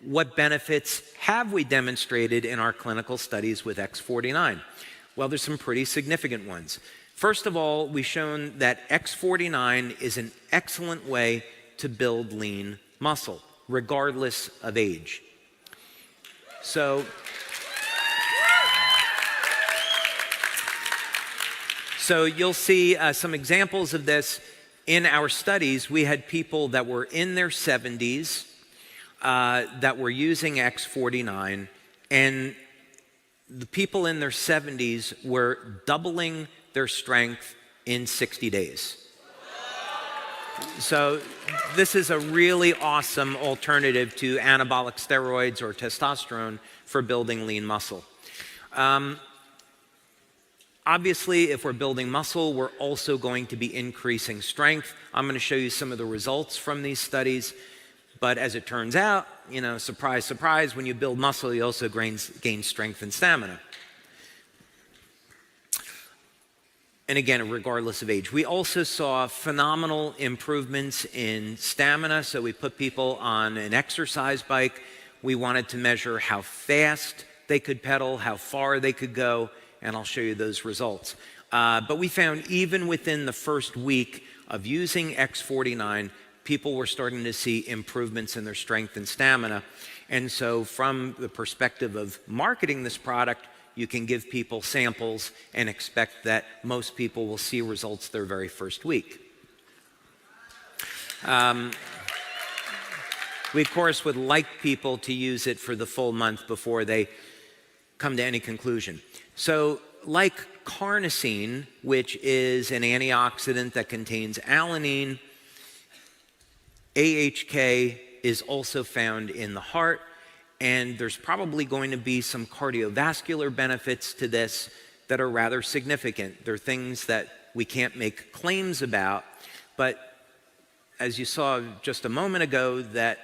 what benefits have we demonstrated in our clinical studies with X49? Well, there's some pretty significant ones. First of all, we've shown that X49 is an excellent way to build lean muscle, regardless of age. So you'll see some examples of this in our studies. We had people that were in their 70s that were using X49, and the people in their 70s were doubling their strength in 60 days. So this is a really awesome alternative to anabolic steroids or testosterone for building lean muscle. Obviously, if we're building muscle, we're also going to be increasing strength. I'm going to show you some of the results from these studies. But as it turns out, surprise, surprise, when you build muscle, you also gain strength and stamina. And again, regardless of age. We also saw phenomenal improvements in stamina. So we put people on an exercise bike. We wanted to measure how fast they could pedal, how far they could go, and I'll show you those results. But we found even within the first week of using X49, people were starting to see improvements in their strength and stamina. And so from the perspective of marketing this product, you can give people samples and expect that most people will see results their very first week. We, of course, would like people to use it for the full month before they come to any conclusion. So like carnosine, which is an antioxidant that contains alanine, AHK is also found in the heart, and there's probably going to be some cardiovascular benefits to this that are rather significant. They're things that we can't make claims about, but as you saw just a moment ago, that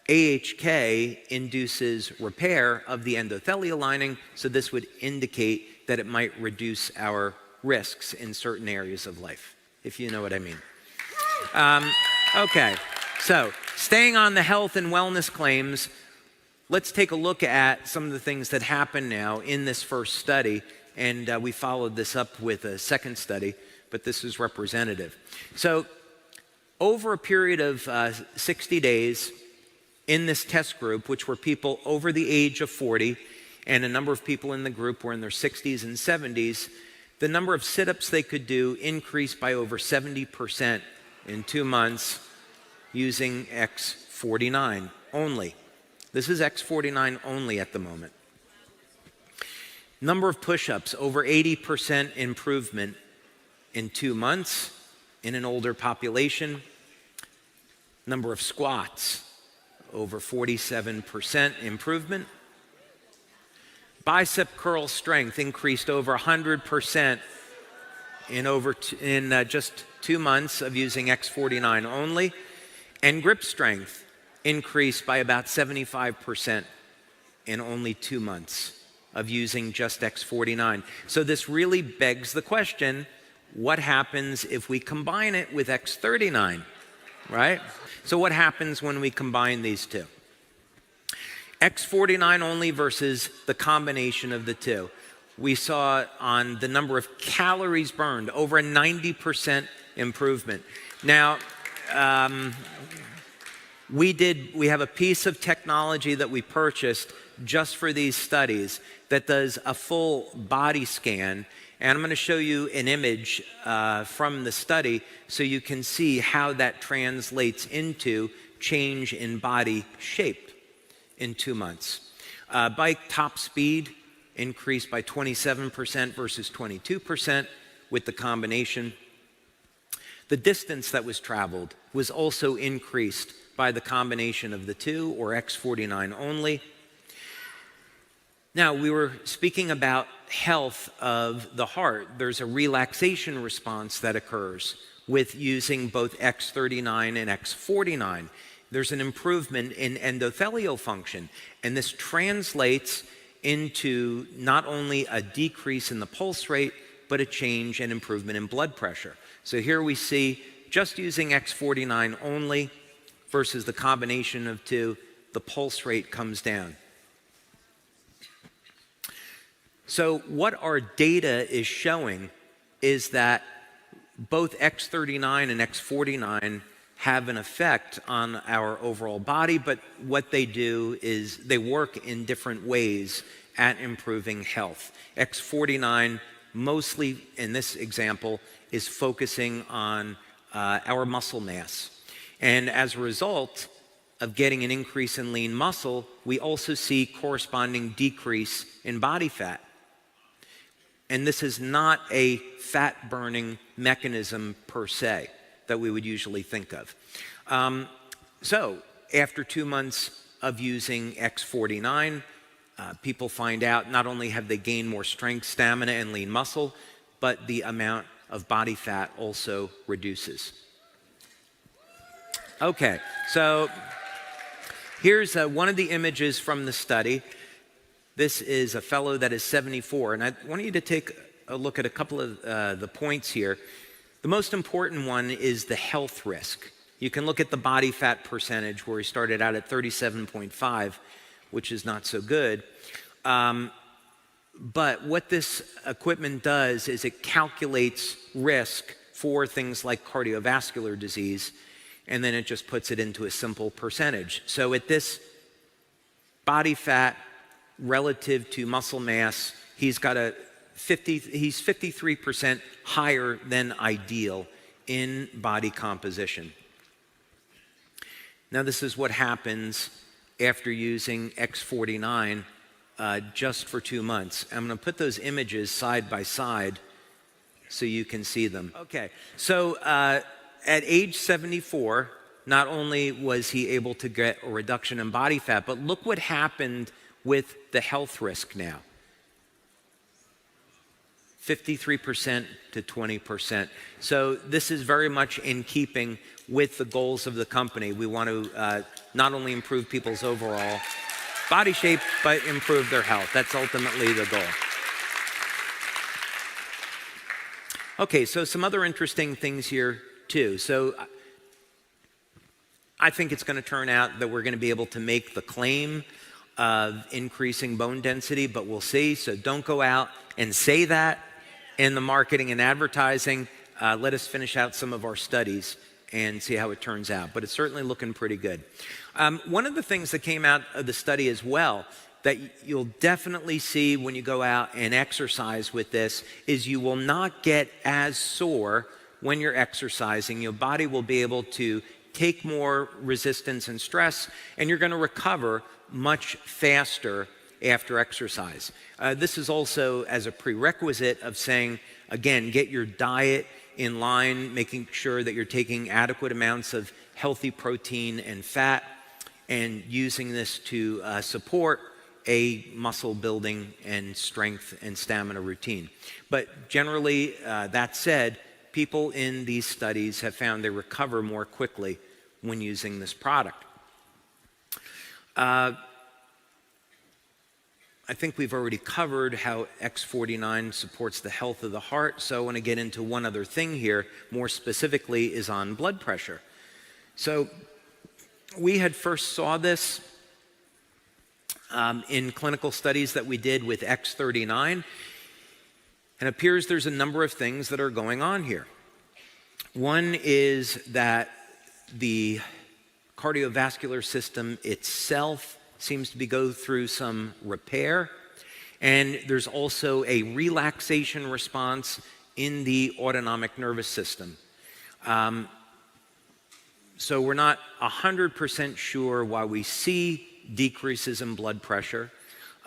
AHK induces repair of the endothelial lining, so this would indicate that it might reduce our risks in certain areas of life, if you know what I mean. Okay, so staying on the health and wellness claims, let's take a look at some of the things that happen now in this first study, and we followed this up with a second study, but this is representative. So over a period of 60 days, in this test group, which were people over the age of 40, and a number of people in the group were in their 60s and 70s, the number of sit-ups they could do increased by over 70% in 2 months using X49 only. This is X49 only at the moment. Number of push-ups, over 80% improvement in 2 months in an older population. Number of squats, over 47% improvement. Bicep curl strength increased over 100% in just 2 months of using X49 only. And grip strength increased by about 75% in only 2 months of using just X49. So this really begs the question, what happens if we combine it with X39, right? So what happens when we combine these two? X49 only versus the combination of the two. We saw on the number of calories burned, over a 90% improvement. Now, we have a piece of technology that we purchased just for these studies that does a full body scan. And I'm going to show you an image from the study so you can see how that translates into change in body shape in 2 months. Bike top speed increased by 27% versus 22% with the combination. The distance that was traveled was also increased by the combination of the two, or X49 only. Now, we were speaking about health of the heart. There's a relaxation response that occurs with using both X39 and X49. There's an improvement in endothelial function, and this translates into not only a decrease in the pulse rate, but a change and improvement in blood pressure. So here we see, just using X49 only versus the combination of two, the pulse rate comes down. So what our data is showing is that both X39 and X49 have an effect on our overall body, but what they do is they work in different ways at improving health. X49, mostly in this example, is focusing on our muscle mass. And as a result of getting an increase in lean muscle, we also see corresponding decrease in body fat. And this is not a fat-burning mechanism per se that we would usually think of. So after 2 months of using X49, people find out not only have they gained more strength, stamina, and lean muscle, but the amount of body fat also reduces. Okay, so here's one of the images from the study. This is a fellow that is 74, and I want you to take a look at a couple of the points here. The most important one is the health risk. You can look at the body fat percentage where he started out at 37.5, which is not so good. But what this equipment does is it calculates risk for things like cardiovascular disease, and then it just puts it into a simple percentage. So at this body fat relative to muscle mass, he's 53% higher than ideal in body composition. Now this is what happens after using X49 just for 2 months. I'm going to put those images side by side so you can see them. Okay, so at age 74, not only was he able to get a reduction in body fat, but look what happened with the health risk now. 53% to 20%. So this is very much in keeping with the goals of the company. We want to not only improve people's overall body shape, but improve their health. That's ultimately the goal. Okay, so some other interesting things here too. So I think it's going to turn out that we're going to be able to make the claim of increasing bone density, but we'll see. So don't go out and say that in the marketing and advertising. Let us finish out some of our studies and see how it turns out. But it's certainly looking pretty good. One of the things that came out of the study as well that you'll definitely see when you go out and exercise with this is you will not get as sore when you're exercising. Your body will be able to take more resistance and stress, and you're going to recover much faster after exercise. This is also as a prerequisite of saying, again, get your diet in line, making sure that you're taking adequate amounts of healthy protein and fat, and using this to support a muscle building and strength and stamina routine. But generally, that said, people in these studies have found they recover more quickly when using this product. I think we've already covered how X49 supports the health of the heart, so I want to get into one other thing here, more specifically is on blood pressure. So we had first saw this in clinical studies that we did with X39, and it appears there's a number of things that are going on here. One is that the cardiovascular system itself seems to be go through some repair, and there's also a relaxation response in the autonomic nervous system. So we're not 100% sure why we see decreases in blood pressure,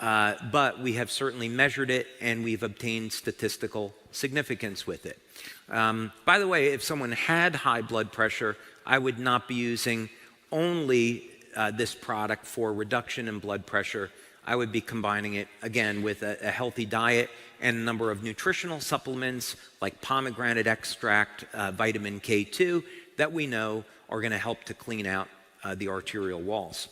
but we have certainly measured it and we've obtained statistical significance with it. By the way, if someone had high blood pressure, I would not be using only this product for reduction in blood pressure. I would be combining it, again, with a healthy diet and a number of nutritional supplements like pomegranate extract, vitamin K2, that we know are going to help to clean out the arterial walls.